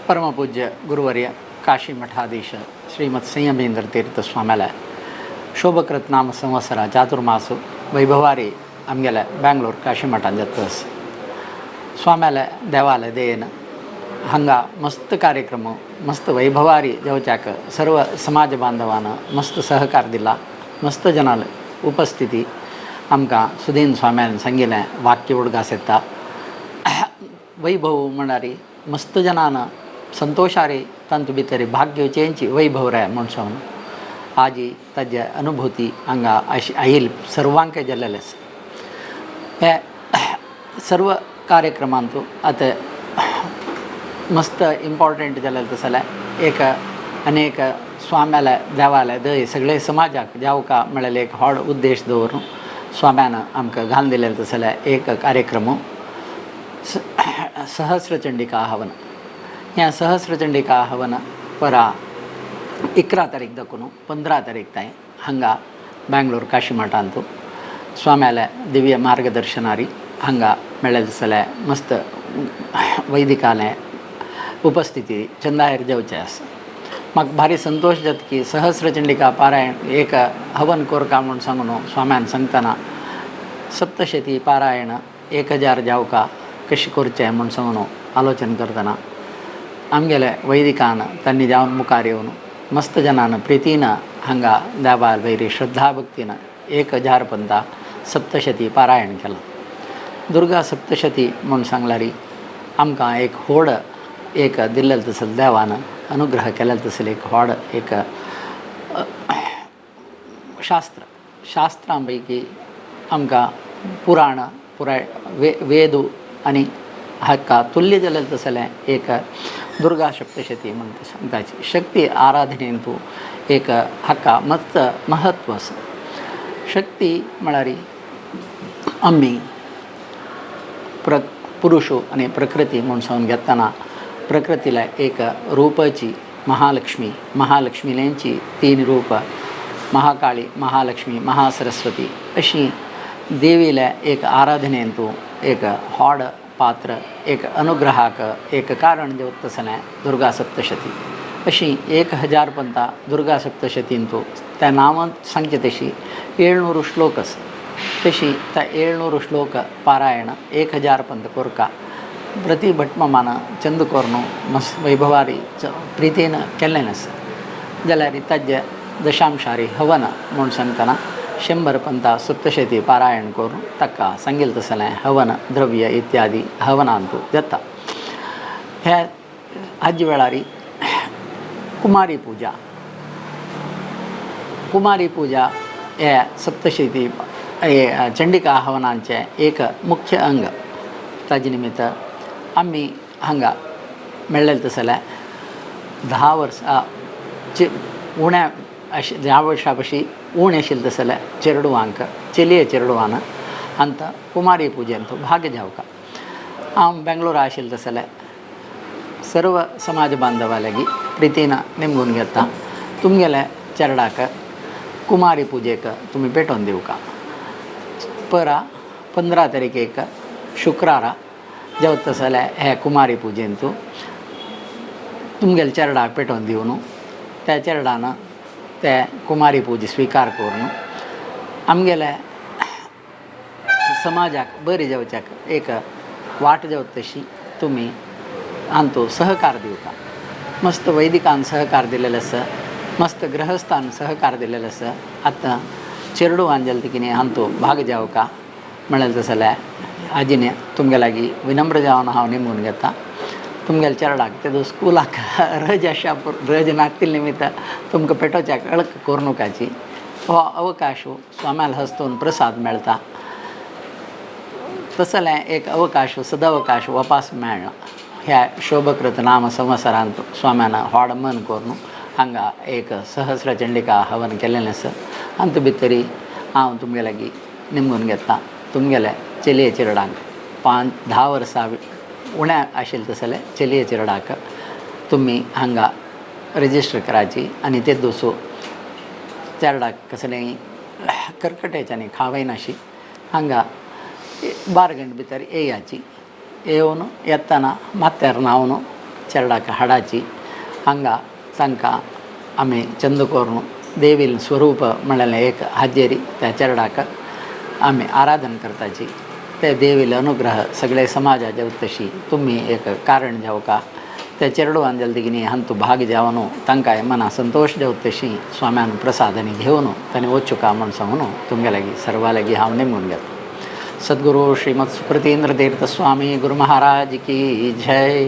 परमपूज्य गुरुवर्य काशी मठाधीश श्रीमत् संयमेंद्र तीर्थ स्वाम्याला शोभकृत नाम संवत्सरा चातुर्मासु वैभवारी आमगेल्या बेंगलोर काशी मठान जातस स्वाम्याला देवाला देयन हांगा मस्त कार्यक्रम मस्त वैभवारी जेवच्याक सर्व समाज बांधवांना मस्त सहकार दिला मस्त जनाल उपस्थिती आमकां सुदीन स्वाम्यान सांगिल्लें वाक्य उडगास येता वैभव म्हणणारी मस्त जनानं संतोषारे तांतू भितर भाग घेवचेंची वैभव रे म्हणून आजी ताजे अनुभूती हांगा आयिल्ल सर्वांक जाल्लेले आसा। हे सर्व कार्यक्रमांतू आतां मस्त इम्पॉर्टंट जालें तसलें एक अनेक स्वाम्याला देवाला दय सगळे समाजाक जावका म्हळ्यार एक व्हड उद्देश दवरून स्वाम्यान आमकां घालून दिलेलें तसलें एक कार्यक्रम सहस्रचंडिका हवन। ह्या सहस्रचंडिका हवन परा 11 तारीख दाखून 15 तारीख ताईं हांगा बेंगलोर काशी मठांतू स्वाम्याला दिव्य मार्गदर्शनारी हांगा मेळ्ळें तसलें मस्त वैदिकालें उपस्थिती चंदायर जेवचें आसा। म्हाका भारी संतोष जाता की सहस्रचंडिका पारायण एक हवन कोरता म्हूण सांगून स्वाम्यान सांगतना सप्तशती पारायण 1000 जावका कशें करचें म्हूण सांगून आलोचन करतना आमगेले वैदिकान तांणी जावन मुखार येवन मस्त जनान प्रितीन हांगा देवार वयरी श्रद्धा भक्तीन 1000 पंता सप्तशती पारायण केलां। दुर्गा सप्तशती म्हूण सांगल्यार आमकां एक व्हड एक दिल्लें तसलें देवान अनुग्रह केलें तसलें एक व्हड एक शास्त्रां पैकी आमकां पुराण पुराय वेद आनी हाका तुल्य जालें तसलें एक दुर्गा सप्तशती म्हूण सांगताची शक्ती आराधनेन तूं एक हाका मस्त महत्व आसा। शक्ती म्हळ्यार आमी पुरुषो आनी प्रकृती म्हूण सांगून घेतना प्रकृतीला एक रूपाची महालक्ष्मीलेंची 3 रूप महाकाळी महालक्ष्मी महासरस्वती अशी देवीला एक आराधनेन तूं एक व्हड पात्र एक अनुग्रहाक एक कारण देवत तसलें दुर्गा सप्तशती अशी 1000 पंता दुर्गा सप्तशतीन तूं त्या नांवांत सांगचे तशी 700 श्लोक आसा तशी त्या 700 श्लोक पारायण 1000 पंत कोरका प्रति भटमान चंद कोरून मस्त वैभवारी प्रितीन केल्लें आसा जाल्यार ताजे दशांशारी हवन म्हूण सांगतना 100 पंता सप्तशती पारायण करून ताका सांगिल्लें तसलें हवन द्रव्य इत्यादी हवनांतू जाता। ह्या हाजे वेळार कुमारी पूजा हे सप्तशती चंडिका हवनांचे एक मुख्य अंग। ताजे निमित्त आमी हांगा मेळ्ळें तसलें 10 वर्सां उण्या अशें 10 वर्सां पशी उणें आशिल्लें तसलें चेडवांक चलये चेडवान अंत कुमारी पुजेन तो भाग जावका। हांव बेंगलोरा आशिल्लें तसलें सर्व समाज बांधवा लागीं प्रितीन नेमून घेता तुमगेल्या चेडवाक कुमारी पुजेक तुमी पेटोवन दिवका। परा 15 तारीखेक शुक्रारा जेवता तसलें हे कुमारी पुजेन तूं तुमगेल्या चेडवाक पेटोवन दिवन त्या चेडवान ते कुमारी पूजा स्वीकार करून आमगेल्या समाजाक बरी जावच्याक एक वाट जावत तशी तुमी हांतू सहकार दिवता। मस्त वैदिकान सहकार दिलेलो आसा मस्त ग्रहस्थान सहकार दिलेलो आसा। आतां चेडवान जालें की हांतू भाग जावका म्हळ्यार तसलें आजीने तुमगे लागीं विनम्र जावन हांव नेमून घेता तुमगेल्या चेडवाक तेदो स्कुलाक रज आसा रज नासतिल्ले निमित्त तुमकां पेटोवच्याक अळक कोरनुकाची हो अवकाश स्वाम्याला हस्तून प्रसाद मेळटा तसलें एक अवकाश सदावकाश वपास मेळना। ह्या शोभकृत नाम संवत्सरांत स्वाम्यान व्हड मन करून हांगा एक सहस्रचंडिका हवन केल्लें आसा। अंत भितरी हांव तुमगे लागीं निमून घेता तुमगेल्या चलये चेडवांक 10 वर्सां उण्या आशिल्लें तसलें चलये चेडवाक तुमी हांगा रजिस्टर कराची आनी ते दोसो चेडवाक कसलेंय कर्कटेच्यानी खावय नाशी हांगा 12 गंटे भितर येयाची येवन येताना माथ्यार न्हावन चेरडाक हाडाची हांगा तांकां आमी चंद कोरून देवील स्वरूप म्हणलेलें एक हाजेरी त्या चेरडाक आमी आराधन करताची ते देवील अनुग्रह सगळे समाजाचे उत्तशी तुम्ही एक कारण जावका ते चेरडवान जल्दिगिनी हंतु भाग जावनु तांकां मना संतोष देवतशी स्वाम्यान प्रसादनी घेवन तांणी वचुका म्हण सांगून तुमगे लागीं सर्वा लागीं हांव नेमून घेता. सद्गुरू श्रीमद सुकृतींद्र तीर्थ स्वामी गुरु महाराज की जय.